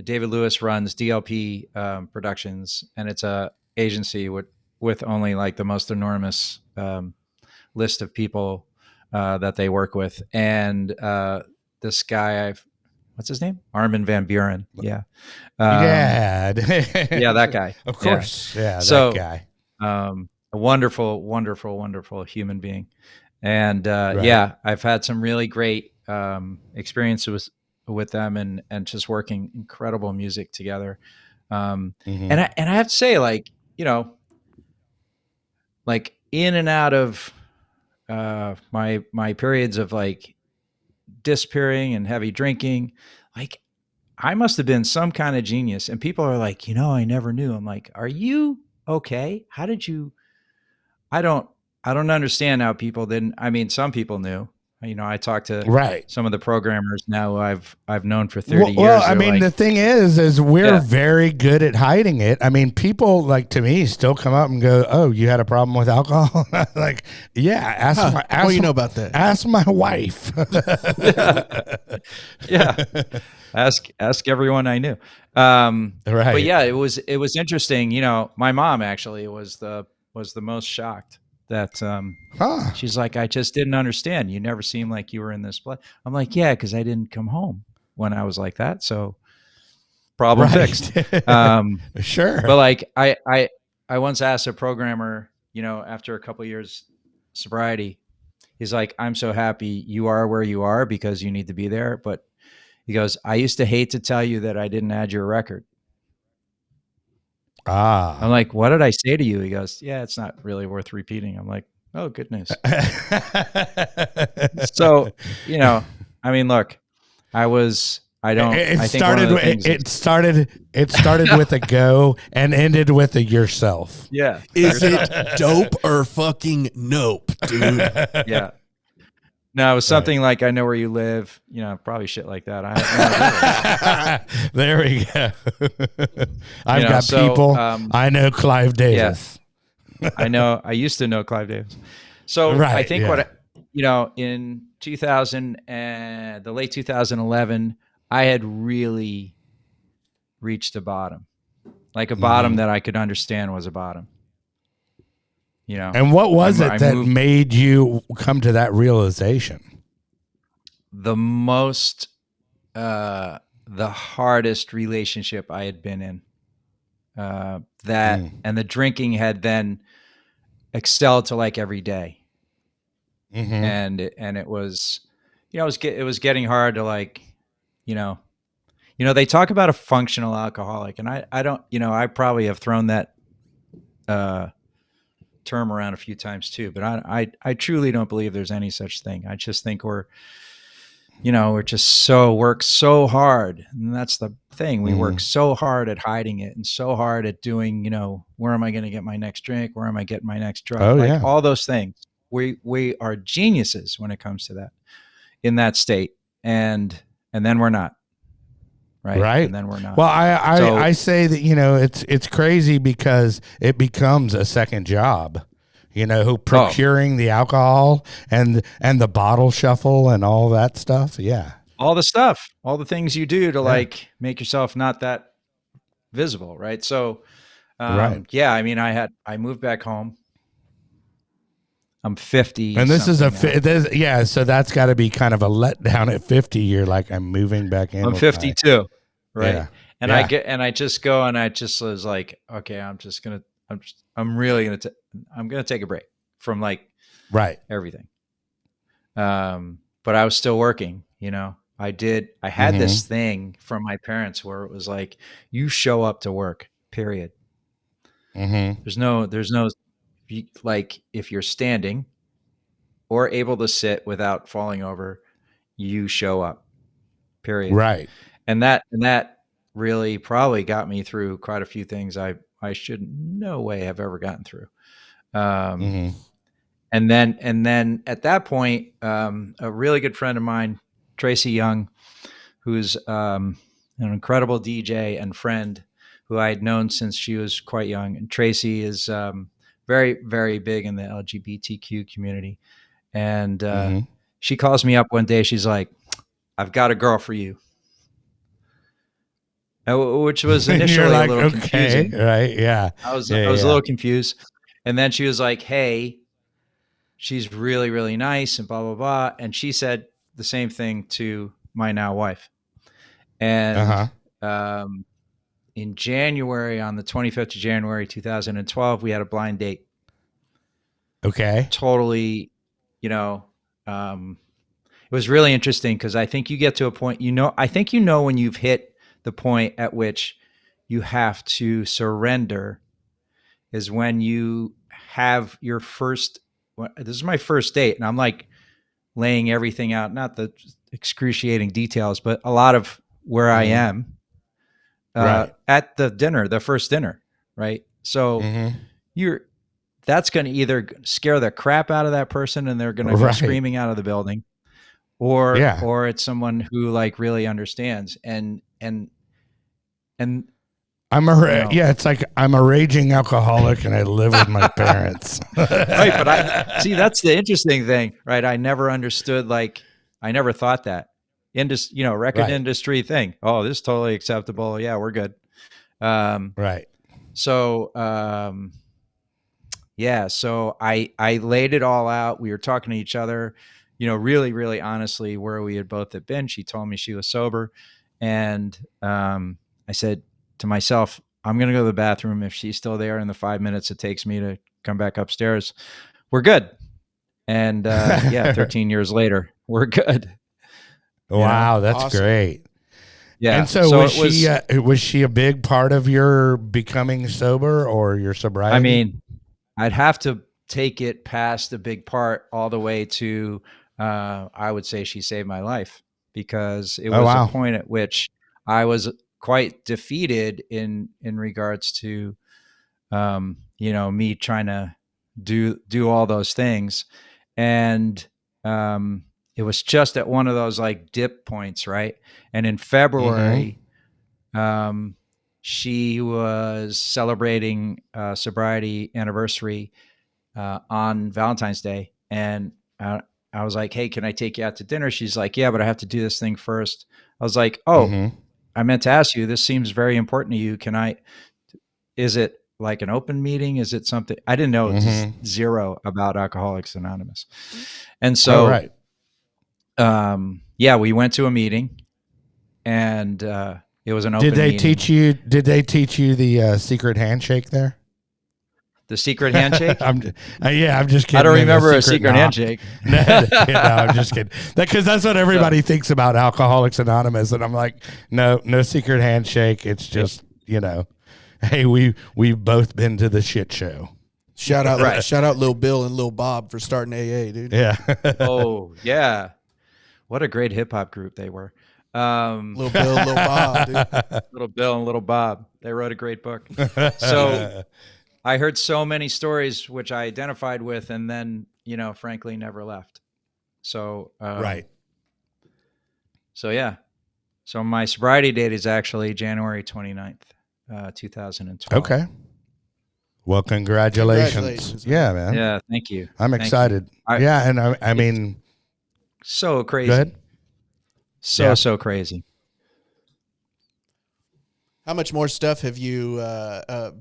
D: David Lewis runs DLP Productions, and it's a agency with only like the most enormous list of people that they work with. And this guy, what's his name? Armin van Buren. Yeah.
B: Yeah,
D: that guy.
B: Of course. Yeah,
D: that
B: guy.
D: A wonderful, wonderful, wonderful human being. And I've had some really great experiences with them and just working incredible music together. And I have to say, like in and out of my periods of like disappearing and heavy drinking, like I must have been some kind of genius. And people are like, I never knew. I'm like, are you okay? How did you? I don't understand how people didn't. I mean, some people knew. I talked to some of the programmers now who I've known for 30 years.
B: Well, I mean, the thing is we're very good at hiding it. I mean, people like to me still come up and go, "Oh, you had a problem with alcohol?" Like, yeah,
C: what do you know about that?
B: Ask my wife.
D: Yeah. Ask everyone I knew. But yeah, it was interesting. My mom actually was the most shocked that she's like, I just didn't understand. You never seemed like you were in this place. I'm like, yeah, because I didn't come home when I was like that. So problem fixed.
B: Sure.
D: But like I once asked a programmer, after a couple of years sobriety, he's like, I'm so happy you are where you are because you need to be there. But he goes, I used to hate to tell you that I didn't add your record. I'm like, what did I say to you? He goes, yeah, it's not really worth repeating. I'm like, oh, good news. So, I mean, look, it started with a go and ended with a yourself. Yeah.
C: Is it dope or fucking nope, dude?
D: Yeah. No, it was something like, I know where you live, probably shit like that. I have no idea.
B: There we go. I've got people. I know Clive Davis.
D: I used to know Clive Davis. So
B: Right,
D: I think
B: yeah.
D: in 2000 and the late 2011, I had really reached a bottom, like a bottom that I could understand was a bottom.
B: And what was
D: I
B: it that
D: moved
B: made you come to that realization?
D: the most, the hardest relationship I had been in. And the drinking had then excelled to like every day. And it was, it was getting hard to like, they talk about a functional alcoholic, and I don't, I probably have thrown that term around a few times too, but I truly don't believe there's any such thing. I just think we're just work so hard, and that's the thing. We work so hard at hiding it, and so hard at doing, where am I going to get my next drink? Where am I getting my next drug?
B: Oh,
D: like
B: yeah.
D: all those things. We are geniuses when it comes to that, in that state, and then we're not. Right. And then we're not.
B: Well, I say that, it's crazy because it becomes a second job, procuring the alcohol and the bottle shuffle and all that stuff. Yeah.
D: All the stuff, all the things you do to like make yourself not that visible. Right. So, yeah, I mean, I moved back home. I'm 50.
B: And this is so that's got to be kind of a letdown at 50. You're like, I'm moving back in.
D: I'm 52. Right.
B: Yeah.
D: And I just go, and I just was like, okay, I'm going to take a break from like everything. But I was still working, I had this thing from my parents where it was like, you show up to work, period. There's no, like, if you're standing or able to sit without falling over, you show up, period.
B: Right.
D: And that really probably got me through quite a few things I should no way have ever gotten through. And then at that point, a really good friend of mine, Tracy Young, who's an incredible DJ and friend who I had known since she was quite young. And Tracy is very, very big in the LGBTQ community. And she calls me up one day. She's like, I've got a girl for you. Which was initially
B: like,
D: a little confusing.
B: Right. Yeah.
D: I was a little confused. And then she was like, hey, she's really, really nice and blah, blah, blah. And she said the same thing to my now wife. And in January, on the 25th of January, 2012, we had a blind date.
B: Okay.
D: Totally, it was really interesting because I think you get to a point, I think when you've hit the point at which you have to surrender is when you have your first, this is my first date, and I'm like laying everything out, not the excruciating details, but a lot of where I am at the first dinner. Right. So that's going to either scare the crap out of that person and they're going to go screaming out of the building, or it's someone who like really understands. And
B: it's like I'm a raging alcoholic and I live with my parents.
D: Right. But that's the interesting thing, right? I never understood, I never thought that record industry thing. Oh, this is totally acceptable. Yeah, we're good.
B: Right.
D: So, so I laid it all out. We were talking to each other, really, really honestly, where we had both been. She told me she was sober. And I said to myself, I'm going to go to the bathroom. If she's still there in the 5 minutes it takes me to come back upstairs, we're good. And 13 years later, we're good.
B: Wow, that's awesome. Great.
D: Yeah.
B: And so was she a big part of your becoming sober or your sobriety?
D: I mean, I'd have to take it past a big part all the way to, I would say she saved my life, because it was a point at which I was quite defeated in regards to, me trying to do all those things. And, it was just at one of those like dip points. Right. And in February, she was celebrating sobriety anniversary on Valentine's Day, and I was like, "Hey, can I take you out to dinner?" She's like, "Yeah, but I have to do this thing first." I was like, "Oh, I meant to ask you. This seems very important to you. Can I? Is it like an open meeting? Is it something?" I didn't know zero about Alcoholics Anonymous, and so, yeah, we went to a meeting, and it was an open meeting.
B: Did they teach you the secret handshake there?
D: The secret handshake?
B: I'm just kidding.
D: I don't remember a secret handshake.
B: No, I'm just kidding. Because that's what everybody thinks about Alcoholics Anonymous, and I'm like, no secret handshake. It's just hey, we've both been to the shit show.
C: Shout out Lil Bill and Lil Bob for starting AA, dude.
B: Yeah.
D: Oh yeah, what a great hip hop group they were.
C: Lil Bill, Lil Bob, dude.
D: Little Bill and Little Bob. They wrote a great book. So I heard so many stories which I identified with, and then frankly never left. So
B: right.
D: So yeah. So my sobriety date is actually January 29th, 2012.
B: Okay. Well, congratulations. Yeah, man.
D: Yeah, thank you.
B: I'm excited. And I mean,
D: so crazy.
B: Go ahead.
D: So crazy.
C: How much more stuff have you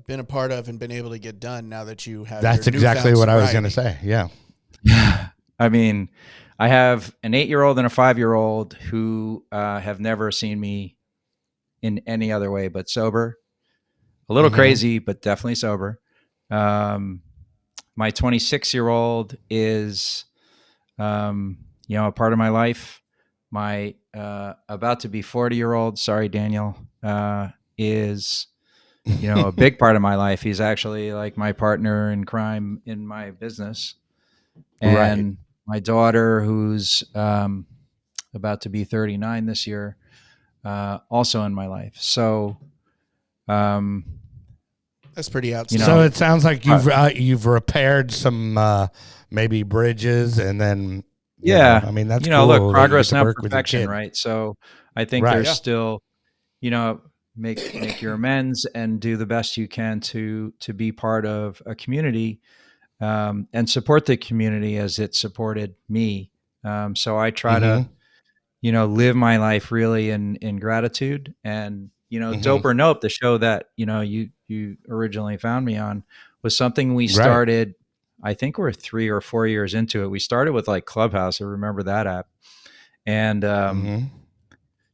C: been a part of and been able to get done now that you have?
B: That's exactly what I was going to say. Yeah.
D: I mean, I have an 8-year-old and a 5-year-old who have never seen me in any other way but sober. A little crazy, but definitely sober. My 26-year-old is, a part of my life. My about to be 40-year-old, sorry, Daniel, is, a big part of my life. He's actually like my partner in crime in my business. And my daughter, who's about to be 39 this year, also in my life. So,
C: that's pretty outstanding.
B: So it sounds like you've repaired some maybe bridges, and then I mean that's cool.
D: Look, progress not perfection, right? So I think there's still, make your amends and do the best you can to be part of a community, and support the community as it supported me. So I try to, live my life really in gratitude. And Dope or Nope, the show that you originally found me on, was something we started. I think we're 3 or 4 years into it. We started with like Clubhouse. I remember that app, and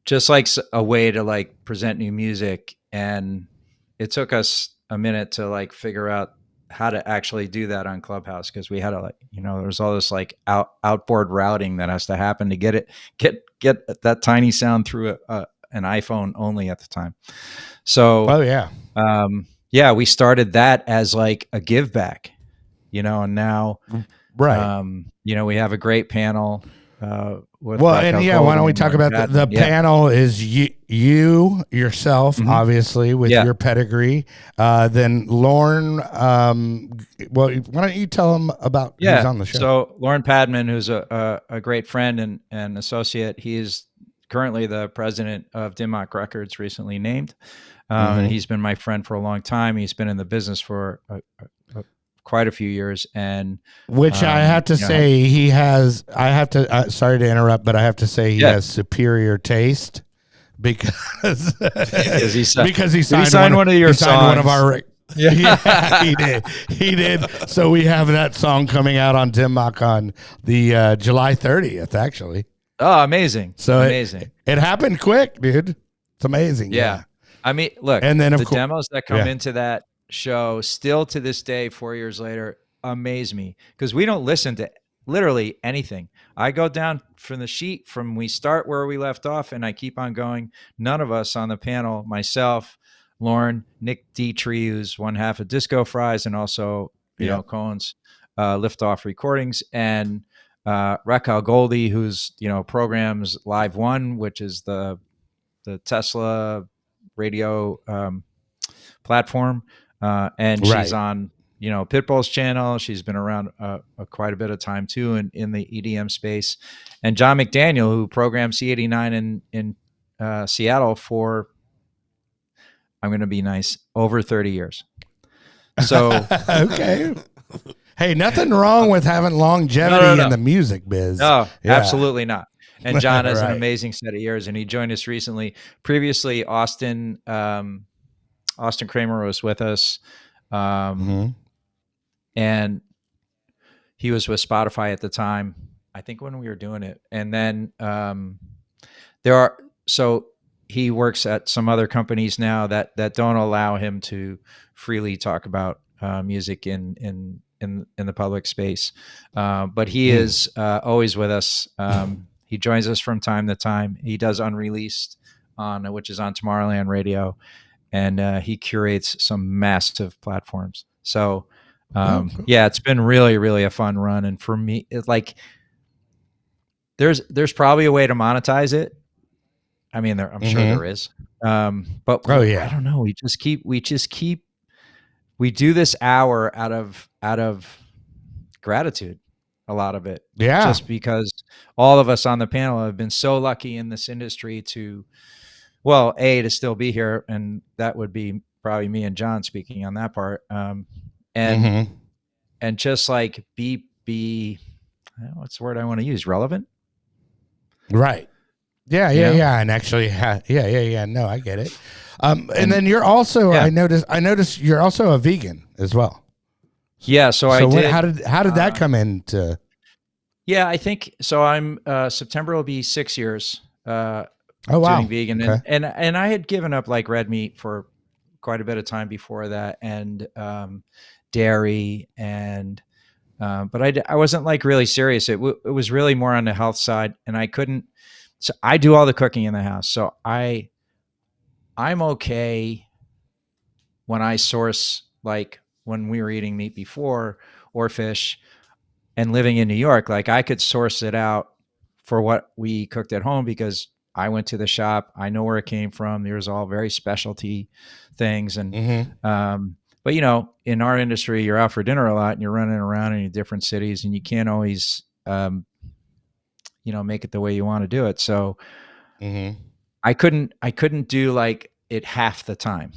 D: just like a way to like present new music. And it took us a minute to like figure out how to actually do that on Clubhouse, because we had to there's all this like outboard routing that has to happen to get that tiny sound through an iPhone only at the time. So we started that as like a give back, and now we have a great panel. Why
B: don't we talk about the panel? Is you yourself, obviously, with your pedigree, then Lorne. Why don't you tell them about who's on the show?
D: So Lorne Padman, who's a great friend and associate, he is currently the president of Dimmock Records, recently named, and he's been my friend for a long time. He's been in the business for quite a few years, and
B: which I have to say he has. I have to. Sorry to interrupt, but I have to say he has superior taste because he signed one of your songs. One of our. Yeah, he did. So we have that song coming out on Dimmock on the July 30th, actually.
D: Oh, amazing!
B: So amazing. It happened quick, dude. It's amazing. Yeah.
D: I mean, look,
B: and then
D: the demos that come into that show still to this day, 4 years later, amaze me, because we don't listen to literally anything. I go down from the sheet from we start where we left off, and I keep on going. None of us on the panel, myself, Lauren, Nick Dietrich, who's one half of Disco Fries, and also Cohen's Liftoff Recordings, and Raquel Goldie, who's programs Live One, which is the Tesla radio platform, and she's on Pitbull's channel. She's been around quite a bit of time too in the EDM space. And John McDaniel, who programmed C89 in Seattle for I'm going to be nice, over 30 years. So
B: Okay. Hey, nothing wrong with having longevity
D: No.
B: in the music biz.
D: No,
B: Yeah.
D: absolutely not. And John has an
B: Right.
D: amazing set of years, and he joined us recently. Previously, Austin Kramer was with us, and he was with Spotify at the time, I think, when we were doing it. And then he works at some other companies now that don't allow him to freely talk about music in the public space. But he is always with us. He joins us from time to time. He does Unreleased which is on Tomorrowland Radio, and he curates some massive platforms. So yeah, it's been really, really a fun run. And for me, it's like there's probably a way to monetize it. I mean, I'm sure there is. But I don't know. We do this hour out of gratitude, a lot of it.
B: Yeah.
D: Just because all of us on the panel have been so lucky in this industry to still be here. And that would be probably me and John speaking on that part. And just like be what's the word I want to use? Relevant.
B: Right. Yeah. And actually, no, I get it. And then you're also, I noticed you're also a vegan as well.
D: Yeah. So I did.
B: How did that come into?
D: Yeah, I think so. I'm September will be 6 years.
B: Doing
D: vegan,
B: okay.
D: and I had given up like red meat for quite a bit of time before that, and dairy, and but I wasn't like really serious. It was really more on the health side, and I couldn't. So I do all the cooking in the house, so I'm okay when I source, like when we were eating meat before or fish, and living in New York, like I could source it out for what we cooked at home because I went to the shop. I know where it came from. There's all very specialty things. And, but in our industry, you're out for dinner a lot and you're running around in different cities and you can't always, make it the way you want to do it. So I couldn't do like it half the time,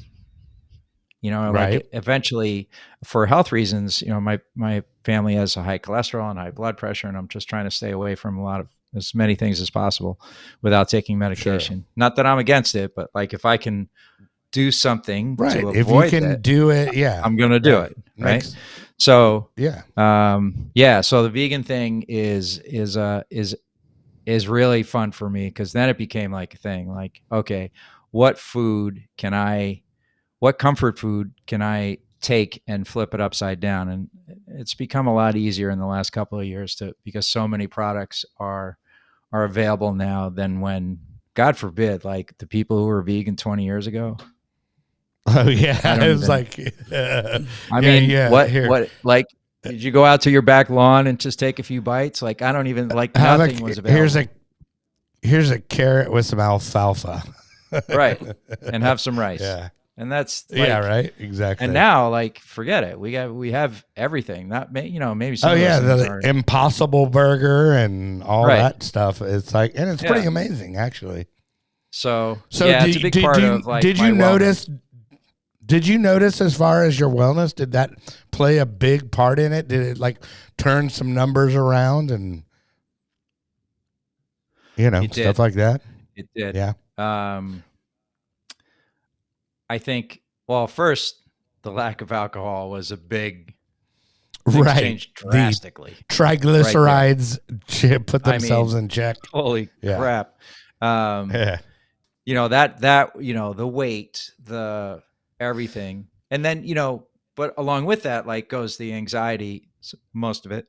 D: like eventually for health reasons, my family has a high cholesterol and high blood pressure, and I'm just trying to stay away from as many things as possible without taking medication. Sure. Not that I'm against it, but like if I can do something to avoid
B: if you can do it,
D: I'm going to do it. Right. So, so the vegan thing is really fun for me, because then it became like a thing, like, okay, what comfort food can I take and flip it upside down? And it's become a lot easier in the last couple of years because so many products are available now than when, God forbid, like the people who were vegan 20 years ago.
B: Oh yeah. It was like,
D: what, like, did you go out to your back lawn and just take a few bites? Like, I don't even like nothing was available.
B: Here's a carrot with some alfalfa.
D: Right. And have some rice.
B: Yeah.
D: And that's
B: right. Exactly.
D: And now, like, forget it. We have everything. Not maybe some.
B: The Impossible Burger and all that stuff. It's like, and it's pretty amazing, actually.
D: So it's a big part of like.
B: Did you notice? Did you notice, as far as your wellness, did that play a big part in it? Did it like turn some numbers around and stuff like that?
D: It did.
B: Yeah.
D: I think, first, the lack of alcohol was a big changed drastically.
B: The triglycerides put themselves in check.
D: Holy crap. The weight, the everything. And then, but along with that, like, goes the anxiety, most of it,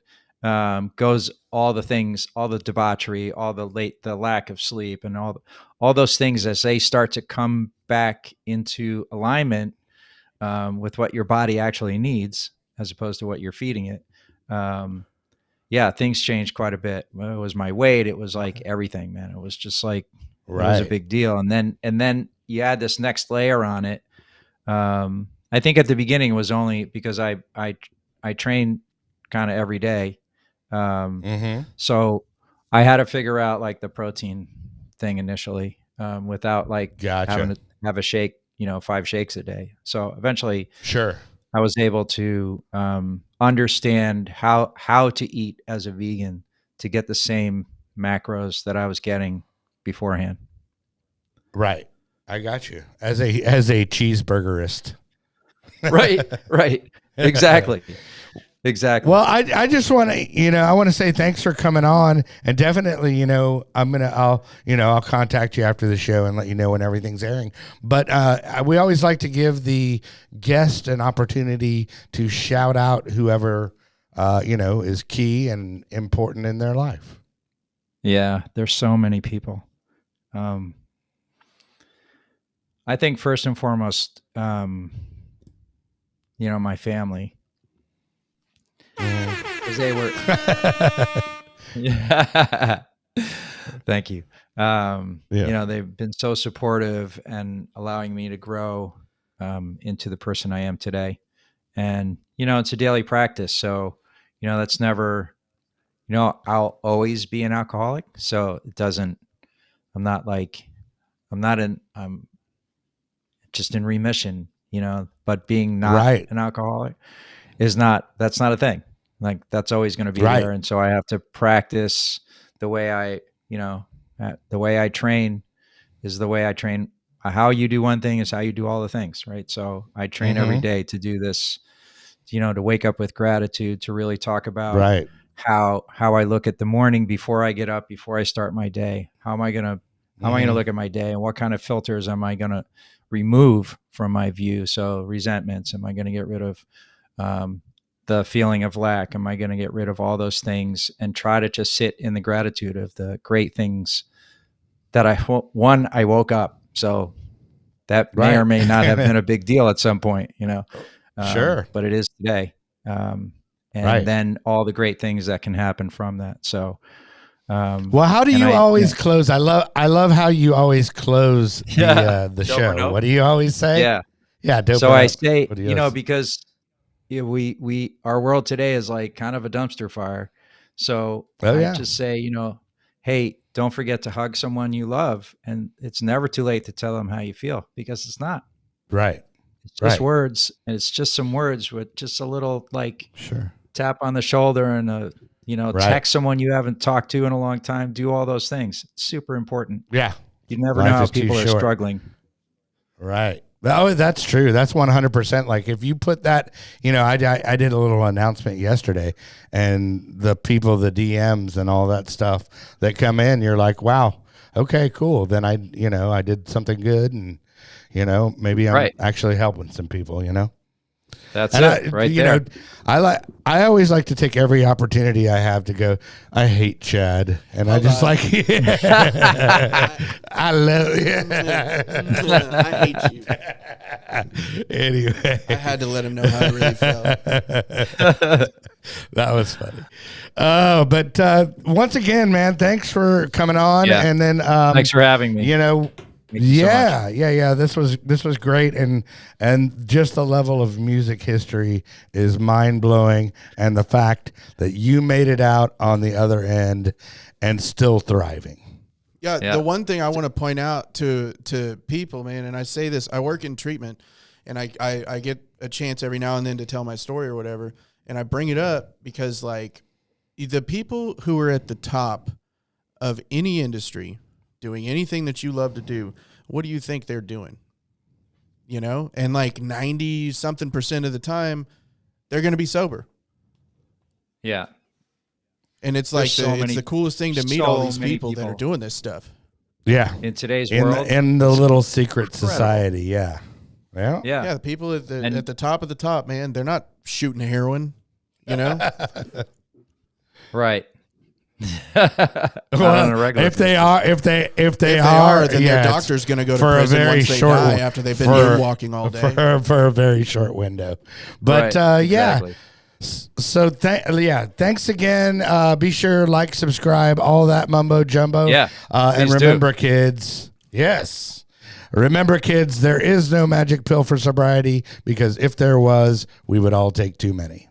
D: goes all the things, all the debauchery, all the lack of sleep, and all those things as they start to come back into alignment with what your body actually needs, as opposed to what you're feeding it. Things changed quite a bit. It was my weight. It was like everything, man. It was just like, it was a big deal. And then you add this next layer on it. I think at the beginning it was only because I train kind of every day. So I had to figure out like the protein thing initially, without like having to have a shake, 5 shakes a day. So eventually
B: Sure.
D: I was able to understand how to eat as a vegan to get the same macros that I was getting beforehand.
B: Right. I got you. As a cheeseburgerist.
D: Right. Exactly.
B: Well, I just want to, I want to say thanks for coming on, and definitely, I'll contact you after the show and let you know when everything's airing. But we always like to give the guest an opportunity to shout out whoever, is key and important in their life.
D: Yeah, there's so many people. I think first and foremost, my family. Because they were, yeah. Thank you. They've been so supportive and allowing me to grow into the person I am today. And it's a daily practice. So that's never. I'll always be an alcoholic. So it doesn't. I'm just in remission. But being not an alcoholic that's not a thing. Like that's always going to be there. And so I have to practice the way I train is the way I train. How you do one thing is how you do all the things. Right. So I train every day to do this, to wake up with gratitude, to really talk about how I look at the morning before I get up, before I start my day. How am I going to look at my day, and what kind of filters am I going to remove from my view? So resentments, am I going to get rid of, the feeling of lack? Am I going to get rid of all those things and try to just sit in the gratitude of the great things that I woke up. So that may or may not have been a big deal at some point,
B: Sure.
D: But it is today. And then all the great things that can happen from that. So,
B: well, how do you always close? I love how you always close the show. What do you always say? Yeah.
D: So I say, because our world today is like kind of a dumpster fire. So I just say, hey, don't forget to hug someone you love. And it's never too late to tell them how you feel, because it's not.
B: Right.
D: It's just words. And it's just some words with just a little tap on the shoulder and text someone you haven't talked to in a long time. Do all those things. It's super important.
B: Yeah.
D: You never know how people are struggling.
B: Right. Oh, that's true. That's 100%. Like if you put that, I did a little announcement yesterday, and the people, the DMs and all that stuff that come in, you're like, wow, okay, cool. Then I did something good, and, maybe I'm actually helping some people,
D: That's it, right there.
B: I always like to take every opportunity I have to go, I hate Chad. And I just like, I love it.
C: I hate you.
B: Anyway.
C: I had to let him know how I really felt.
B: That was funny. But once again, man, thanks for coming on.
D: Yeah.
B: And then,
D: thanks for having me.
B: Yeah. This was great, and just the level of music history is mind blowing, and the fact that you made it out on the other end and still thriving.
C: Yeah. The one thing I want to point out to people, man, and I say this, I work in treatment, and I get a chance every now and then to tell my story or whatever, and I bring it up because like the people who are at the top of any industry, doing anything that you love to do, what do you think they're doing? And like 90-something% of the time, they're going to be sober.
D: Yeah.
C: And it's like it's the coolest thing to meet all these people that are doing this stuff.
B: Yeah.
D: In today's world.
B: In the little secret society. Yeah. Well,
C: yeah. The people at the top of the top, man, they're not shooting heroin,
D: Right.
B: Well, if they are,
C: then their doctor's going to go to prison once they die after they've been moonwalking all day
B: for a very short window. But exactly. So thanks again. Be sure subscribe, all that mumbo jumbo.
D: Yeah,
B: and remember, kids. Yes, remember, kids. There is no magic pill for sobriety, because if there was, we would all take too many.